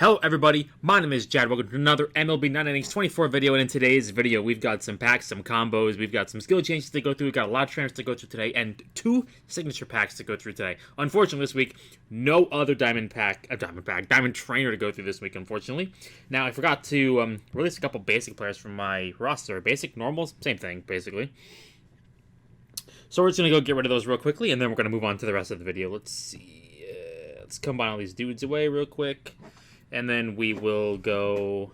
Hello everybody, my name is Jad. Welcome to another MLB 9 Innings 24 video, and in today's video we've got some packs, some combos, we've got some skill changes to go through, we've got a lot of trainers to go through today, and 2 signature packs to go through today. Unfortunately this week, no other diamond trainer to go through this week, unfortunately. Now I forgot to release a couple basic players from my roster. Basic, normals, same thing, basically. So we're just going to go get rid of those real quickly, and then we're going to move on to the rest of the video. Let's see, let's combine all these dudes away real quick. And then we'll go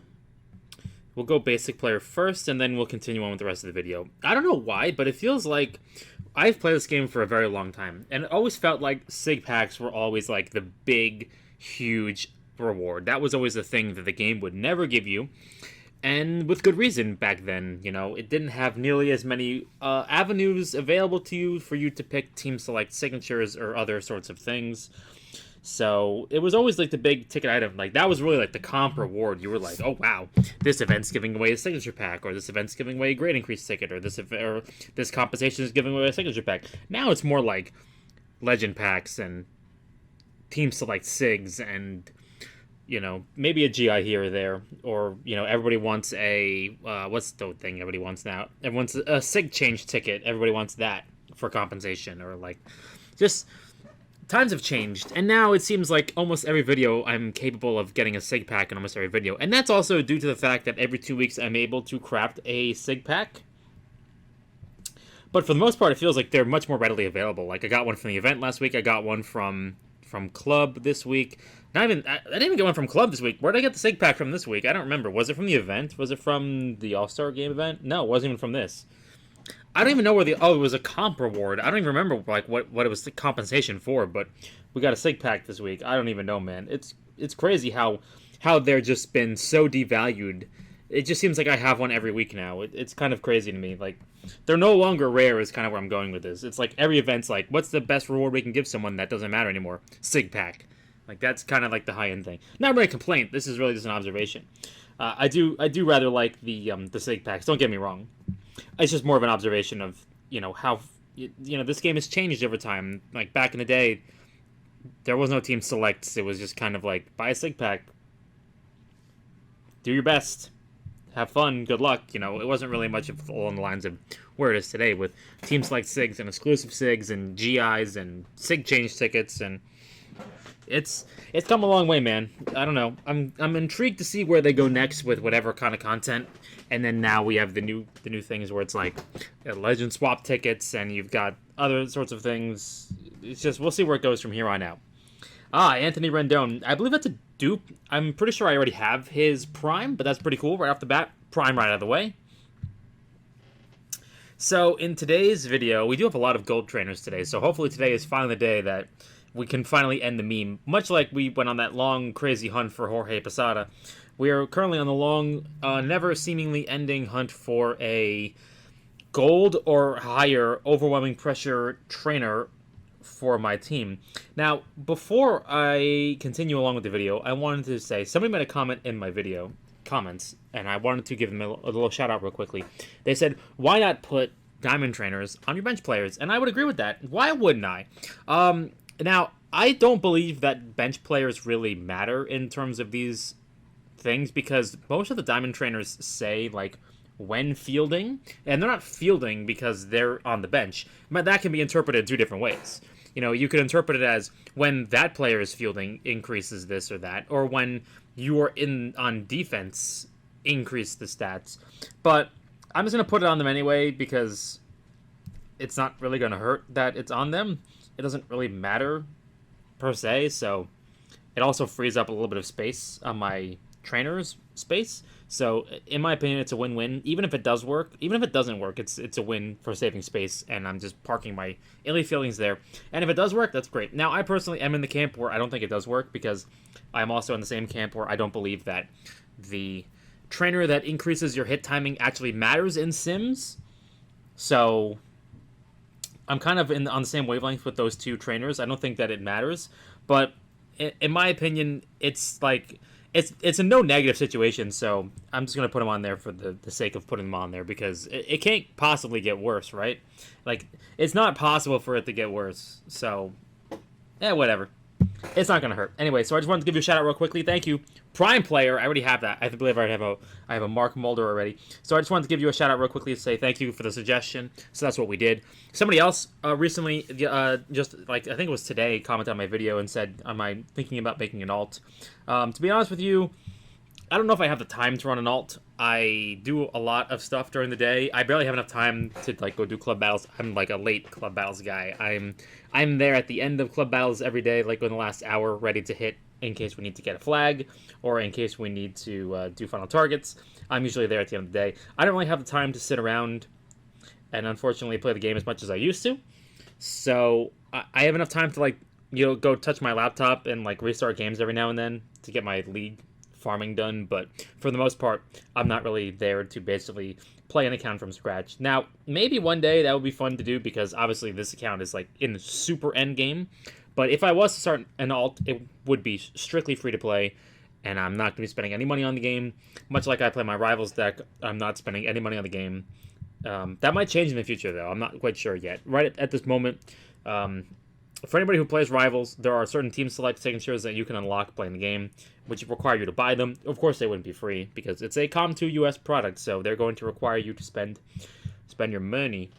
basic player first, and then we'll continue on with the rest of the video. I don't know why, but it feels like I've played this game for a very long time, and it always felt like sig packs were always like the big, huge reward. That was always the thing that the game would never give you, and with good reason back then. You know, it didn't have nearly as many avenues available to you for you to pick team select signatures or other sorts of things. So it was always like the big ticket item. Like that was really like the comp reward. You were like, oh wow, this event's giving away a signature pack, or this event's giving away a grade increase ticket, or this compensation is giving away a signature pack. Now it's more like legend packs and team select sigs, and you know, maybe a GI here or there, or you know, everybody wants a what's the thing everybody wants now? Everyone's a sig change ticket. Everybody wants that for compensation, or like just. Times have changed, and now it seems like almost every video I'm capable of getting a sig pack in almost every video. And that's also due to the fact that every 2 weeks I'm able to craft a sig pack. But for the most part, it feels like they're much more readily available. Like I got one from the event last week, I got one from Club this week. I didn't even get one from Club this week. Where did I get the sig pack from this week? I don't remember. Was it from the event? Was it from the All-Star Game event? No, it wasn't even from this. I don't even know where it was a comp reward. I don't even remember like what it was the compensation for, but we got a sig pack this week. I don't even know, man. It's crazy how they're just been so devalued. It just seems like I have one every week now. It's kind of crazy to me. Like they're no longer rare is kind of where I'm going with this. It's like every event's like, what's the best reward we can give someone that doesn't matter anymore? Sig pack. Like that's kind of like the high end thing. Not really a complaint. This is really just an observation. I do rather like the sig packs. Don't get me wrong. It's just more of an observation of, you know, how, you know, this game has changed over time. Like, back in the day, there was no team selects. It was just kind of like, buy a sig pack. Do your best. Have fun. Good luck. You know, it wasn't really much of along the lines of where it is today with team select sigs and exclusive sigs and GIs and sig change tickets, and it's come a long way, man. I don't know. I'm intrigued to see where they go next with whatever kind of content. And then now we have the new things where it's like legend swap tickets, and you've got other sorts of things. It's just we'll see where it goes from here on out. Anthony Rendon. I believe that's a dupe. I'm pretty sure I already have his prime, but that's pretty cool right off the bat. Prime right out of the way. So in today's video, we do have a lot of gold trainers today. So hopefully today is finally the day that we can finally end the meme. Much like we went on that long, crazy hunt for Jorge Posada. We are currently on the long, never seemingly ending hunt for a gold or higher overwhelming pressure trainer for my team. Now, before I continue along with the video, I wanted to say, somebody made a comment in my video comments, and I wanted to give them a little shout out real quickly. They said, why not put diamond trainers on your bench players? And I would agree with that. Why wouldn't I? Now, I don't believe that bench players really matter in terms of these things, because most of the diamond trainers say like when fielding, and they're not fielding because they're on the bench, but that can be interpreted 2 different ways. You know, you could interpret it as when that player is fielding increases this or that, or when you are on defense increase the stats. But I'm just going to put it on them anyway because it's not really going to hurt that it's on them. It doesn't really matter per se, so it also frees up a little bit of space on my trainer's space. So in my opinion, it's a win-win. Even if it does work, even if it doesn't work, it's a win for saving space, and I'm just parking my illy feelings there. And if it does work, that's great. Now, I personally am in the camp where I don't think it does work, because I'm also in the same camp where I don't believe that the trainer that increases your hit timing actually matters in Sims. So I'm kind of on the same wavelength with those 2 trainers. I don't think that it matters, but in my opinion, it's like it's a no negative situation. So I'm just gonna put them on there for the sake of putting them on there, because it can't possibly get worse, right? Like it's not possible for it to get worse. So, whatever. It's not gonna hurt. Anyway, so I just wanted to give you a shout out real quickly. Thank you, Prime Player. I already have that. I believe I have a Mark Mulder already. So I just wanted to give you a shout out real quickly to say thank you for the suggestion. So that's what we did. Somebody else recently, just like I think it was today, commented on my video and said, "Am I thinking about making an alt?" To be honest with you, I don't know if I have the time to run an alt. I do a lot of stuff during the day. I barely have enough time to like go do club battles. I'm like a late club battles guy. I'm there at the end of club battles every day, like in the last hour, ready to hit in case we need to get a flag or in case we need to do final targets. I'm usually there at the end of the day. I don't really have the time to sit around and unfortunately play the game as much as I used to. So I have enough time to like go touch my laptop and like restart games every now and then to get my league farming done, but for the most part, I'm not really there to basically play an account from scratch. Now, maybe one day that would be fun to do because obviously this account is like in the super end game, but if I was to start an alt, it would be strictly free to play, and I'm not going to be spending any money on the game. Much like I play my Rivals deck, I'm not spending any money on the game. That might change in the future, though. I'm not quite sure yet. Right at this moment, for anybody who plays Rivals, there are certain team select signatures that you can unlock playing the game, which require you to buy them. Of course, they wouldn't be free because it's a Com2 US product, so they're going to require you to spend your money.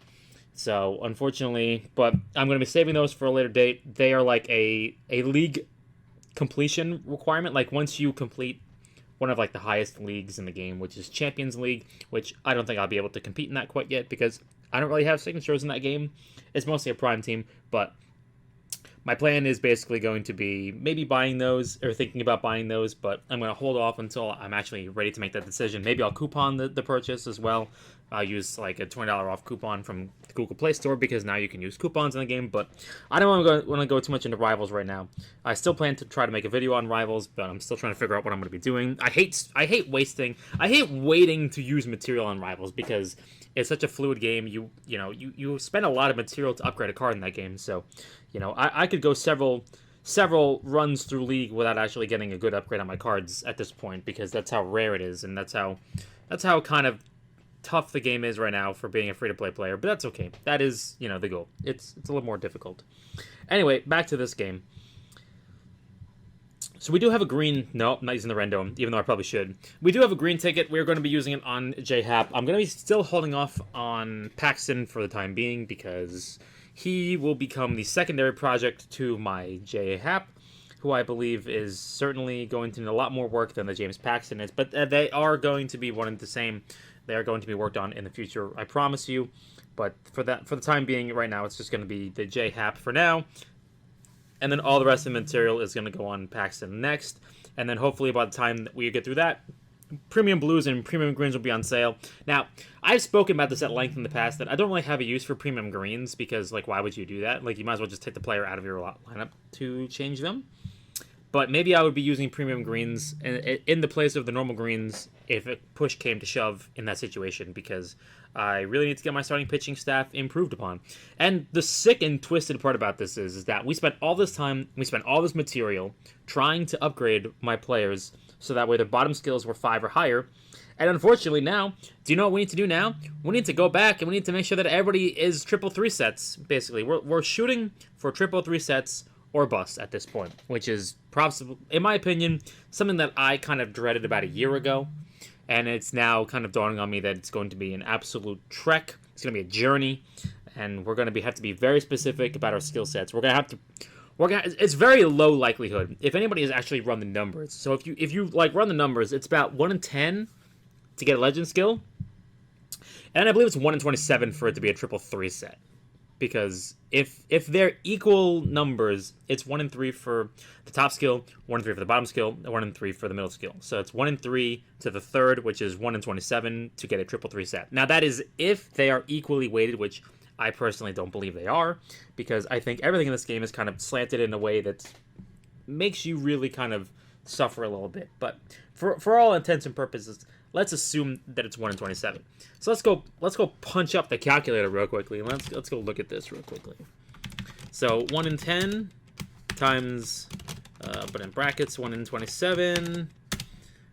So, unfortunately, but I'm going to be saving those for a later date. They are like a league completion requirement. Like, once you complete one of like the highest leagues in the game, which is Champions League, which I don't think I'll be able to compete in that quite yet because I don't really have signatures in that game. It's mostly a Prime team, but my plan is basically going to be maybe buying those or thinking about buying those, but I'm going to hold off until I'm actually ready to make that decision. Maybe I'll coupon the purchase as well. I'll use like a $20 off coupon from the Google Play Store because now you can use coupons in the game, but I don't want to go too much into Rivals right now. I still plan to try to make a video on Rivals, but I'm still trying to figure out what I'm going to be doing. I hate waiting to use material on Rivals because it's such a fluid game. You spend a lot of material to upgrade a card in that game, so I could go several runs through League without actually getting a good upgrade on my cards at this point because that's how rare it is, and that's how kind of tough the game is right now for being a free-to-play player, but that's okay. That is, the goal. It's a little more difficult. Anyway, back to this game. So we do have a green... No, I'm not using the random, even though I probably should. We do have a green ticket. We're going to be using it on J-Hap. I'm going to be still holding off on Paxton for the time being because he will become the secondary project to my J-Hap, who I believe is certainly going to need a lot more work than the James Paxton is, but they are going to be one and the same. They are going to be worked on in the future, I promise you. But for the time being, right now, it's just going to be the J-Hap for now. And then all the rest of the material is going to go on Paxton next. And then hopefully by the time that we get through that, Premium Blues and Premium Greens will be on sale. Now, I've spoken about this at length in the past that I don't really have a use for Premium Greens because, like, why would you do that? Like, you might as well just take the player out of your lineup to change them. But maybe I would be using Premium Greens in the place of the normal Greens if push came to shove in that situation because I really need to get my starting pitching staff improved upon. And the sick and twisted part about this is that we spent all this time, we spent all this material trying to upgrade my players so that way their bottom skills were 5 or higher. And unfortunately now, do you know what we need to do now? We need to go back and we need to make sure that everybody is triple 3 sets, basically. We're shooting for triple 3 sets or bust at this point, which is, in my opinion, something that I kind of dreaded about a year ago. And it's now kind of dawning on me that it's going to be an absolute trek. It's going to be a journey. And we're going to have to be very specific about our skill sets. It's very low likelihood if anybody has actually run the numbers. So if you like run the numbers, it's about 1 in 10 to get a legend skill. And I believe it's 1 in 27 for it to be a triple 3 set. Because if they're equal numbers, it's 1 in 3 for the top skill, 1 in 3 for the bottom skill, and 1 in 3 for the middle skill. So it's 1 in 3 to the third, which is 1 in 27 to get a triple 3 set. Now that is if they are equally weighted, which I personally don't believe they are, because I think everything in this game is kind of slanted in a way that makes you really kind of suffer a little bit. But for all intents and purposes, let's assume that it's 1 in 27. So let's go punch up the calculator real quickly. Let's go look at this real quickly. So 1 in 10 times, but in brackets, 1 in 27.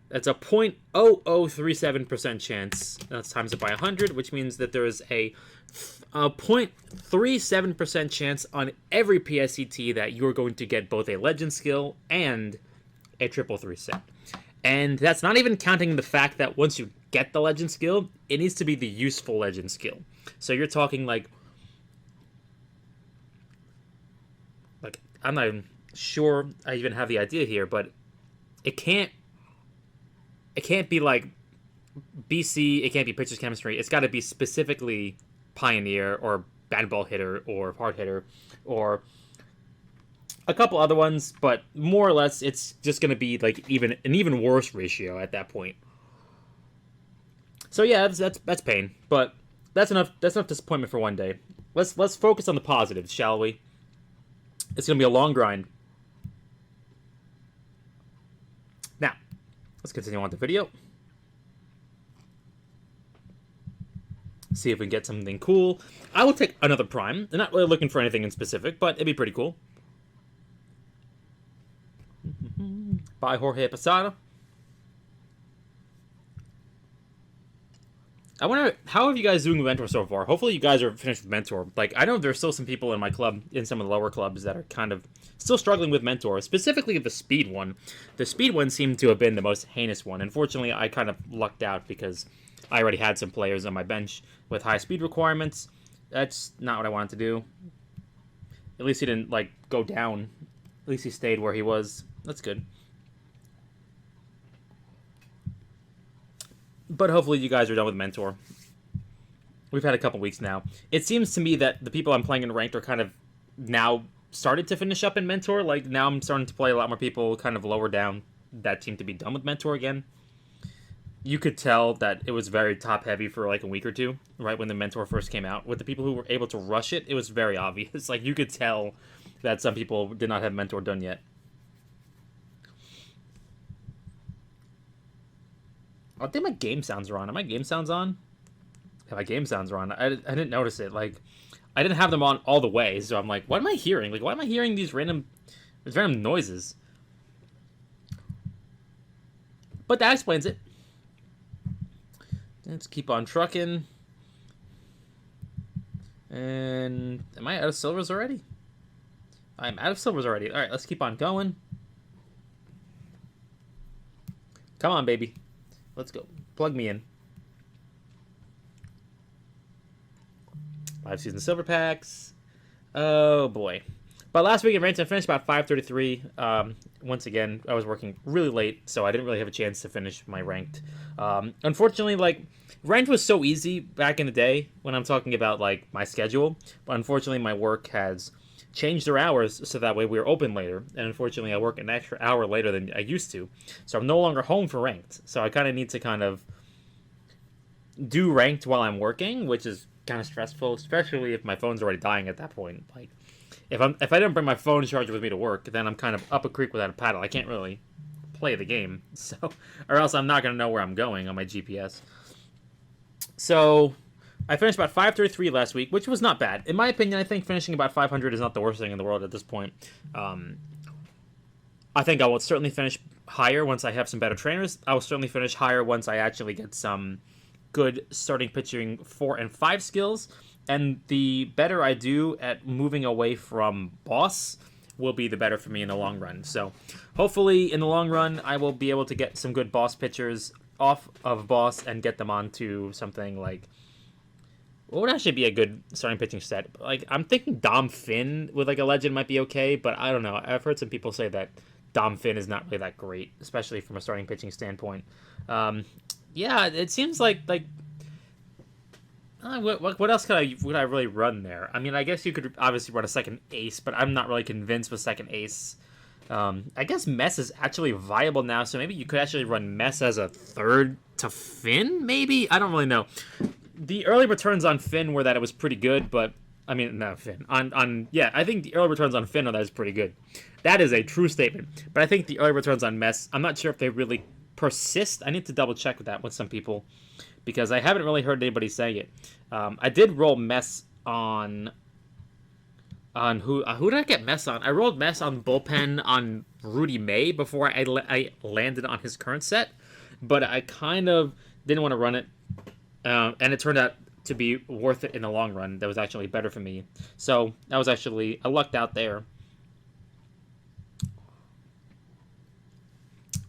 That's a 0.0037% chance. Let's times it by 100, which means that there is a a 0.37% chance on every PSET that you're going to get both a legend skill and a triple 3 set. And that's not even counting the fact that once you get the legend skill, it needs to be the useful legend skill. So you're talking like I'm not even sure I even have the idea here, but it can't be like BC, it can't be pitcher's chemistry. It's got to be specifically Pioneer or bad ball hitter or hard hitter or a couple other ones, but more or less it's just going to be like an even worse ratio at that point. So yeah, that's pain, but that's enough disappointment for one day. Let's focus on the positives, shall we? It's going to be a long grind. Now, let's continue on with the video. See if we can get something cool. I will take another Prime. I'm not really looking for anything in specific, but it'd be pretty cool. Bye, Jorge Posada. I wonder, how are you guys doing with Mentor so far? Hopefully you guys are finished with Mentor. Like, I know there's still some people in my club, in some of the lower clubs, that are kind of still struggling with Mentor, specifically the speed one. The speed one seemed to have been the most heinous one. Unfortunately, I kind of lucked out because I already had some players on my bench with high speed requirements. That's not what I wanted to do. At least he didn't, like, go down. At least he stayed where he was. That's good. But hopefully you guys are done with Mentor. We've had a couple weeks now. It seems to me that the people I'm playing in Ranked are kind of now started to finish up in Mentor. Like, now I'm starting to play a lot more people kind of lower down that seem to be done with Mentor again. You could tell that it was very top-heavy for like a week or two, right when the Mentor first came out. With the people who were able to rush it, it was very obvious. Like, you could tell that some people did not have Mentor done yet. I think my game sounds are on. Are my game sounds on? Yeah, my game sounds are on. I didn't notice it. Like, I didn't have them on all the way, so I'm like, what am I hearing? Like, why am I hearing these random noises? But that explains it. Let's keep on trucking. And am I out of silvers already? I'm out of silvers already. All right, let's keep on going. Come on, baby. Let's go. Plug me in. 5 season silver packs. Oh, boy. But last week in Ranked, I finished about 5:33. Once again, I was working really late, so I didn't really have a chance to finish my Ranked. Unfortunately, like, Ranked was so easy back in the day when I'm talking about, like, my schedule. But unfortunately, my work has changed their hours so that way we're open later. And unfortunately, I work an extra hour later than I used to. So I'm no longer home for Ranked. So I kind of need to kind of do Ranked while I'm working, which is kind of stressful, especially if my phone's already dying at that point. Like, if I didn't bring my phone charger with me to work, then I'm kind of up a creek without a paddle. I can't really play the game. So, or else I'm not going to know where I'm going on my GPS. So I finished about 533 last week, which was not bad. In my opinion, I think finishing about 500 is not the worst thing in the world at this point. I think I will certainly finish higher once I have some better trainers. I will certainly finish higher once I actually get some good starting pitching 4 and 5 skills. And the better I do at moving away from boss will be the better for me in the long run. So hopefully in the long run, I will be able to get some good boss pitchers off of boss and get them onto something like, what would actually be a good starting pitching set? Like, I'm thinking Dom Finn with like a legend might be okay, but I don't know. I've heard some people say that Dom Finn is not really that great, especially from a starting pitching standpoint. Yeah, it seems like what else would I really run there? I mean, I guess you could obviously run a second ace, but I'm not really convinced with second ace. I guess Mess is actually viable now, so maybe you could actually run Mess as a third to Finn, maybe? I don't really know. The early returns on Finn were that it was pretty good, but I mean, no, Finn. Yeah, I think the early returns on Finn are that is pretty good. That is a true statement. But I think the early returns on Mess, I'm not sure if they really persist. I need to double check with that with some people, because I haven't really heard anybody saying it. I did roll Mess on who did I get Mess on? I rolled Mess on bullpen on Rudy May before I landed on his current set, but I kind of didn't want to run it, and it turned out to be worth it in the long run. That was actually better for me. So that was actually, I lucked out there.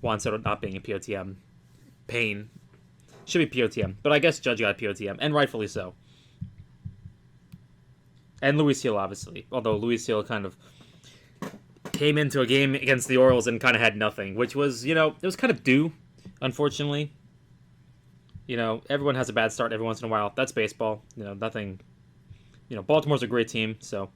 Juan Soto not being a POTM. Pain. Should be POTM. But I guess Judge got POTM, and rightfully so. And Luis Hill, obviously. Although Luis Hill kind of came into a game against the Orioles and kind of had nothing, which was, it was kind of due, unfortunately. Everyone has a bad start every once in a while. That's baseball. Nothing. Baltimore's a great team, so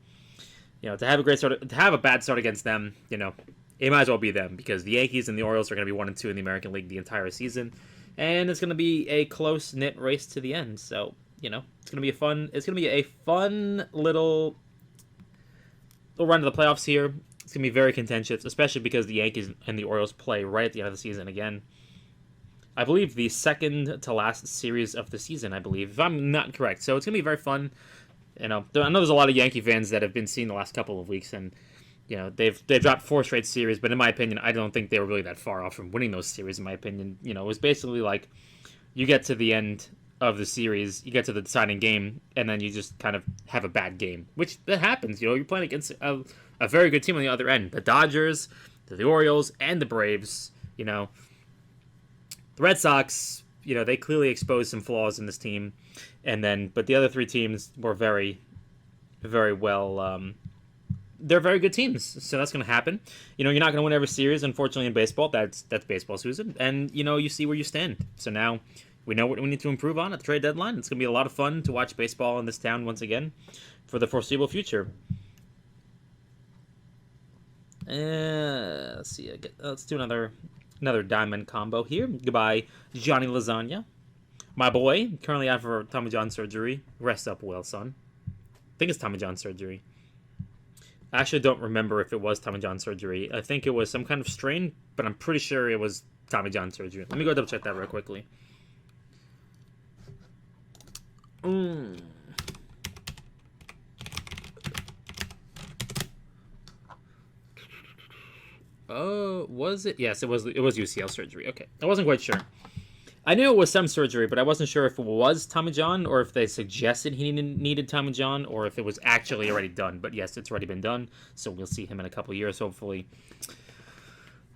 to have a great start, to have a bad start against them, it might as well be them, because the Yankees and the Orioles are going to be 1-2 in the American League the entire season, and it's going to be a close knit race to the end. So it's going to be a fun little run to the playoffs here. It's going to be very contentious, especially because the Yankees and the Orioles play right at the end of the season again. I believe the second to last series of the season, I believe, if I'm not correct. So it's going to be very fun. I know there's a lot of Yankee fans that have been seeing the last couple of weeks, and they've dropped 4 straight series, but in my opinion, I don't think they were really that far off from winning those series. In my opinion, it was basically like you get to the end of the series, you get to the deciding game, and then you just kind of have a bad game, which that happens. You're playing against a very good team on the other end, the Dodgers, the Orioles, and the Braves. The Red Sox, they clearly exposed some flaws in this team, but the other 3 teams were very, very well. They're very good teams, so that's going to happen. You're not going to win every series, unfortunately, in baseball. That's baseball, Susan, and you see where you stand. So now we know what we need to improve on at the trade deadline. It's going to be a lot of fun to watch baseball in this town once again for the foreseeable future. Let's see. Let's do another diamond combo here. Goodbye, Johnny Lasagna. My boy, currently out for Tommy John surgery. Rest up well, son. I think it's Tommy John surgery. I actually don't remember if it was Tommy John surgery. I think it was some kind of strain, but I'm pretty sure it was Tommy John surgery. Let me go double check that real quickly. Oh, was it? Yes, it was UCL surgery. Okay. I wasn't quite sure. I knew it was some surgery, but I wasn't sure if it was Tommy John or if they suggested he needed Tommy John or if it was actually already done. But yes, it's already been done, so we'll see him in a couple years, hopefully.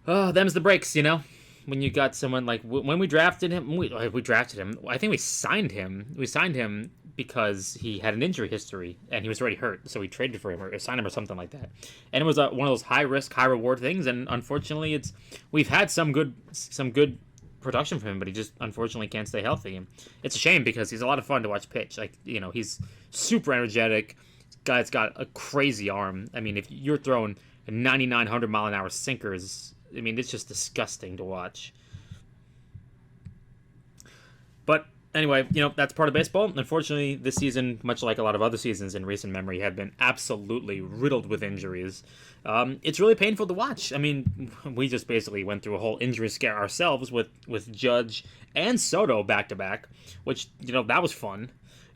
Them's the breaks, when you got someone like when we drafted him. We drafted him. I think we signed him. We signed him because he had an injury history and he was already hurt, so we traded for him or signed him or something like that. And it was one of those high risk, high reward things. And unfortunately, we've had some good production from him, but he just unfortunately can't stay healthy. And it's a shame because he's a lot of fun to watch pitch. Like, he's super energetic. This guy's got a crazy arm. I mean, if you're throwing 9,900 mile an hour sinkers, I mean, it's just disgusting to watch. But anyway, that's part of baseball. Unfortunately, this season, much like a lot of other seasons in recent memory, have been absolutely riddled with injuries. It's really painful to watch. I mean, we just basically went through a whole injury scare ourselves with Judge and Soto back-to-back, which, that was fun.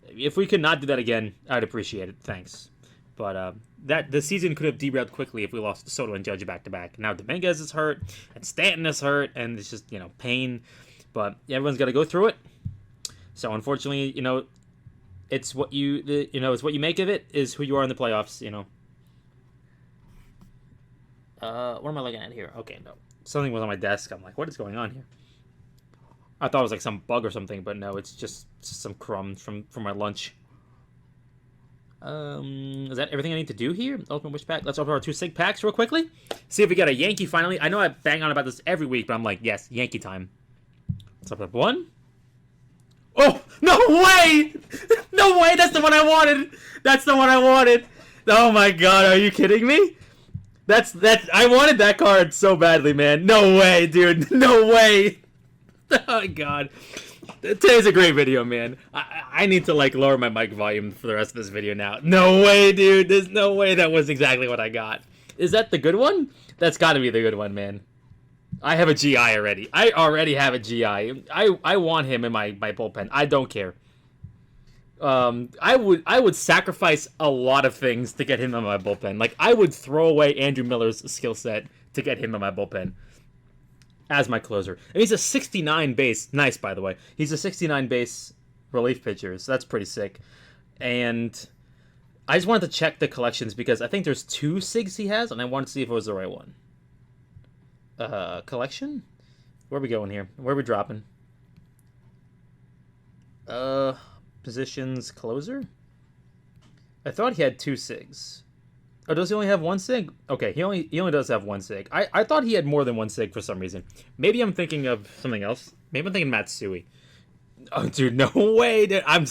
If we could not do that again, I'd appreciate it. Thanks. But the season could have derailed quickly if we lost Soto and Judge back-to-back. Now Dominguez is hurt, and Stanton is hurt, and it's just, pain. But everyone's got to go through it. So unfortunately, it's what it's what you make of it is who you are in the playoffs. What am I looking at here? Okay, no, something was on my desk. I'm like, what is going on here? I thought it was like some bug or something, but no, it's just some crumbs from my lunch. Is that everything I need to do here? Ultimate Wish Pack. Let's open our 2 SIG packs real quickly. See if we get a Yankee finally. I know I bang on about this every week, but I'm like, yes, Yankee time. Let's open up 1. Oh, no way! No way, that's the one I wanted! That's the one I wanted! Oh my god, are you kidding me? I wanted that card so badly, man. No way, dude. No way! Oh my god. Today's a great video, man. I need to, lower my mic volume for the rest of this video now. No way, dude. There's no way that was exactly what I got. Is that the good one? That's gotta be the good one, man. I have a GI already. I already have a GI. I want him in my bullpen. I don't care. I would sacrifice a lot of things to get him in my bullpen. Like, I would throw away Andrew Miller's skill set to get him in my bullpen as my closer. And he's a 69 base. Nice, by the way. He's a 69 base relief pitchers. That's pretty sick. And I just wanted to check the collections because I think there's 2 SIGs he has, and I wanted to see if it was the right one. Collection? Where are we going here? Where are we dropping? Positions closer? I thought he had 2 SIGs. Oh, does he only have 1 SIG? Okay, he only does have 1 SIG. I thought he had more than 1 SIG for some reason. Maybe I'm thinking of something else. Maybe I'm thinking Matsui. Oh, dude, no way, dude. I'm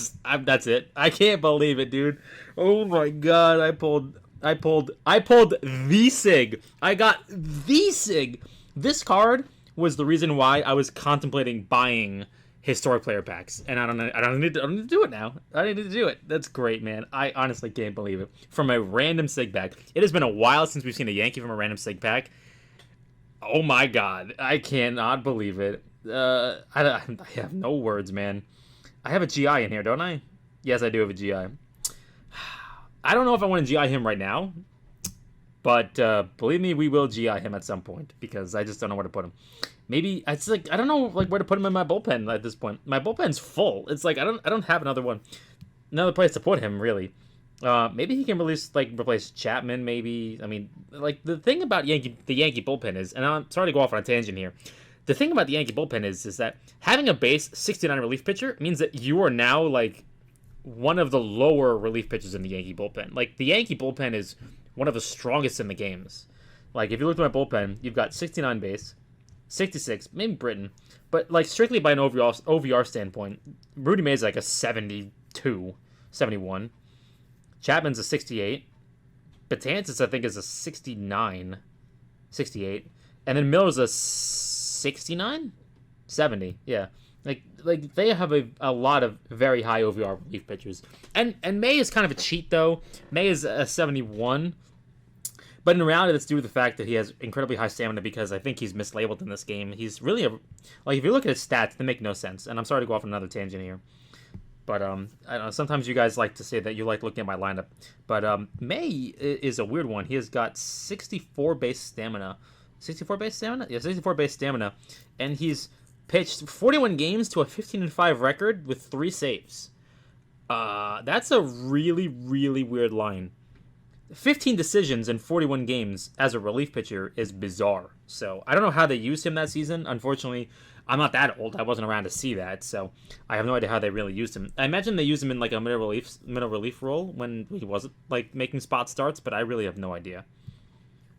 that's it. I can't believe it, dude. Oh my god, I pulled the SIG. I got the SIG. This card was the reason why I was contemplating buying historic player packs, and I don't need to do it now. I need to do it. That's great, man. I honestly can't believe it. From a random SIG pack. It has been a while since we've seen a Yankee from a random SIG pack. Oh my god, I cannot believe it. I have no words, man. I have a GI in here, don't I? Yes, I do have a GI. I don't know if I want to GI him right now, but believe me, we will GI him at some point because I just don't know where to put him. Maybe it's like I don't know like where to put him in my bullpen at this point. My bullpen's full. It's like I don't have another place to put him really. Maybe he can replace Chapman. Maybe I mean like the thing about the Yankee bullpen is, and I'm sorry to go off on a tangent here. The thing about the Yankee bullpen is that having a base 69 relief pitcher means that you are now like one of the lower relief pitchers in the Yankee bullpen. Like the Yankee bullpen is one of the strongest in the games. Like if you look at my bullpen, you've got 69 base, 66, maybe Britton, but like strictly by an OVR standpoint, Rudy Mays is like a 72, 71. Chapman's a 68. Betances I think is a 69, 68, and then Miller's a 69, 70. Yeah. Like they have a lot of very high OVR relief pitchers. And May is kind of a cheat though. May is a 71. But in reality, that's due to the fact that he has incredibly high stamina because I think he's mislabeled in this game. He's really if you look at his stats, they make no sense. And I'm sorry to go off on another tangent here. But I don't know, sometimes you guys like to say that you like looking at my lineup. But May is a weird one. He has got 64 base stamina. 64 base stamina? Yeah, 64 base stamina. And he's pitched 41 games to a 15-5 record with 3 saves. That's a really, really weird line. 15 decisions in 41 games as a relief pitcher is bizarre. So I don't know how they used him that season. Unfortunately, I'm not that old. I wasn't around to see that, so I have no idea how they really used him. I imagine they used him in like a middle relief role when he wasn't like making spot starts, but I really have no idea.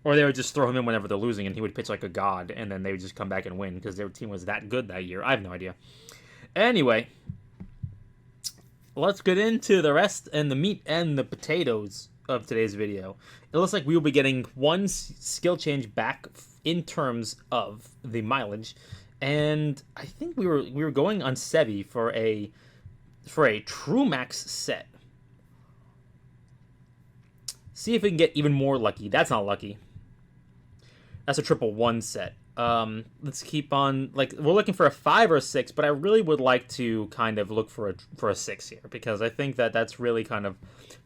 Or they would just throw him in whenever they're losing, and he would pitch like a god, and then they would just come back and win because their team was that good that year. I have no idea. Anyway, let's get into the rest and the meat and the potatoes of today's video. It looks like we will be getting one skill change back in terms of the mileage, and I think we were going on Sevi for a True Max set. See if we can get even more lucky. That's not lucky. That's a 111 set. Let's keep on, like, we're looking for a 5 or a 6, but I really would like to kind of look for a 6 here, because I think that that's really kind of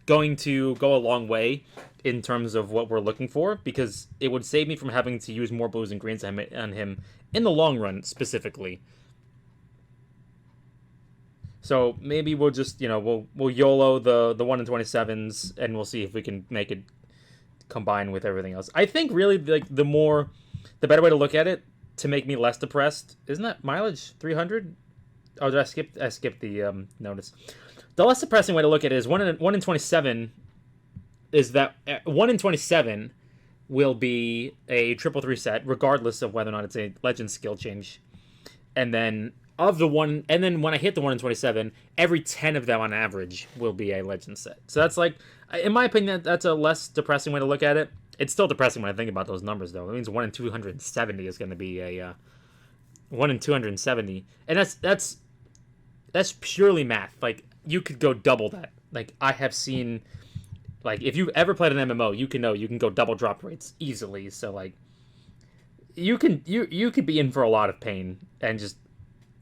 going to go a long way in terms of what we're looking for, because it would save me from having to use more blues and greens on him in the long run, specifically. So maybe we'll just, we'll YOLO the 1 in 27s, and we'll see if we can make it combine with everything else. I think really, like, the better way to look at it, to make me less depressed, isn't that mileage 300? Oh, did I skip the notice? The less depressing way to look at it is 1 in 27 is that 1 in 27 will be a 333 set, regardless of whether or not it's a legend skill change. And then when I hit the 1 in 27, every 10 of them on average will be a legend set. So that's, like, in my opinion, that's a less depressing way to look at it. It's still depressing when I think about those numbers, though. It means 1 in 270 is going to be a 1 in 270, and that's purely math. Like, you could go double that. Like, I have seen, like, if you've ever played an MMO, you can go double drop rates easily. So, like, you could be in for a lot of pain and just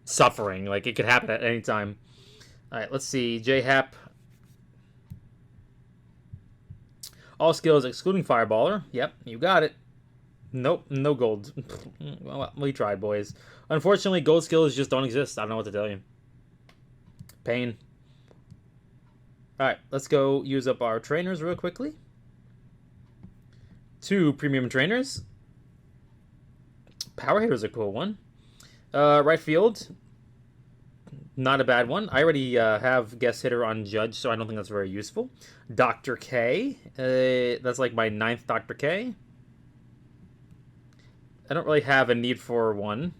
suffering. Like, it could happen at any time. All right, let's see. J-Hap. All skills excluding Fireballer. Yep, you got it. Nope, no gold. Well, we tried, boys. Unfortunately, gold skills just don't exist. I don't know what to tell you. Pain. Alright, let's go use up our trainers real quickly. 2 premium trainers. Power hitter's a cool one. Right field. Not a bad one. I already have guest hitter on Judge, so I don't think that's very useful. Dr. K. That's like my 9th Dr. K. I don't really have a need for one.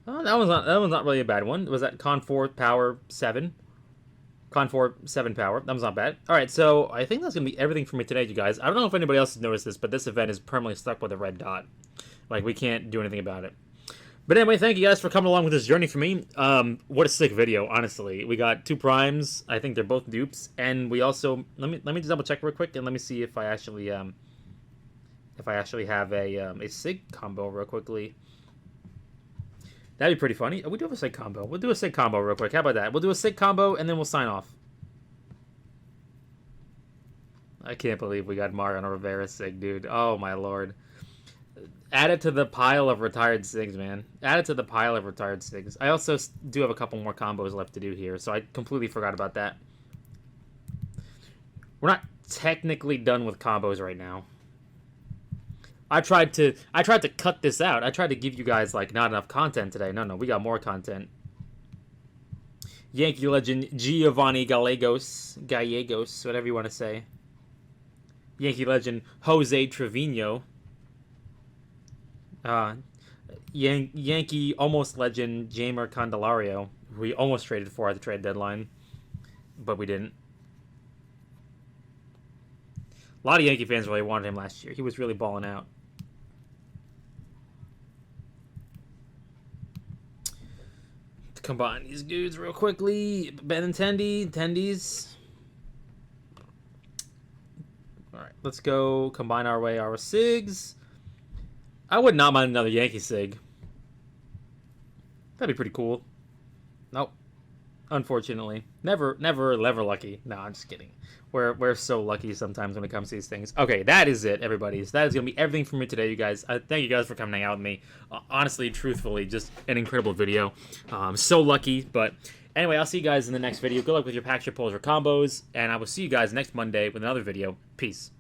Oh, that one's not really a bad one. Was that Con 4 Power 7? Con 4 7 Power. That was not bad. Alright, so I think that's going to be everything for me today, you guys. I don't know if anybody else has noticed this, but this event is permanently stuck with a red dot. Like, we can't do anything about it. But anyway, thank you guys for coming along with this journey for me. What a sick video, honestly. We got 2 primes. I think they're both dupes. And we also... Let me just double check real quick, and let me see if I actually have a sig combo real quickly. That'd be pretty funny. Oh, we do have a sig combo. We'll do a sig combo real quick. How about that? We'll do a sig combo, and then we'll sign off. I can't believe we got Mariano Rivera sig, dude. Oh, my lord. Add it to the pile of retired SIGs, man. Add it to the pile of retired SIGs. I also do have a couple more combos left to do here, so I completely forgot about that. We're not technically done with combos right now. I tried to cut this out. I tried to give you guys, like, not enough content today. No, we got more content. Yankee legend Giovanni Gallegos, whatever you want to say. Yankee legend Jose Trevino. Yankee almost legend Jeimer Candelario. We almost traded for at the trade deadline, but we didn't. A lot of Yankee fans really wanted him last year. He was really balling out. Combine these dudes real quickly. Attendees. Alright, let's go combine our SIGs. I would not mind another Yankee SIG. That'd be pretty cool. Nope. Unfortunately. Never lucky. No, I'm just kidding. We're so lucky sometimes when it comes to these things. Okay, that is it, everybody. So that is going to be everything from me today, you guys. Thank you guys for coming out with me. Honestly, truthfully, just an incredible video. So lucky, but anyway, I'll see you guys in the next video. Good luck with your packs, your pulls, your combos, and I will see you guys next Monday with another video. Peace.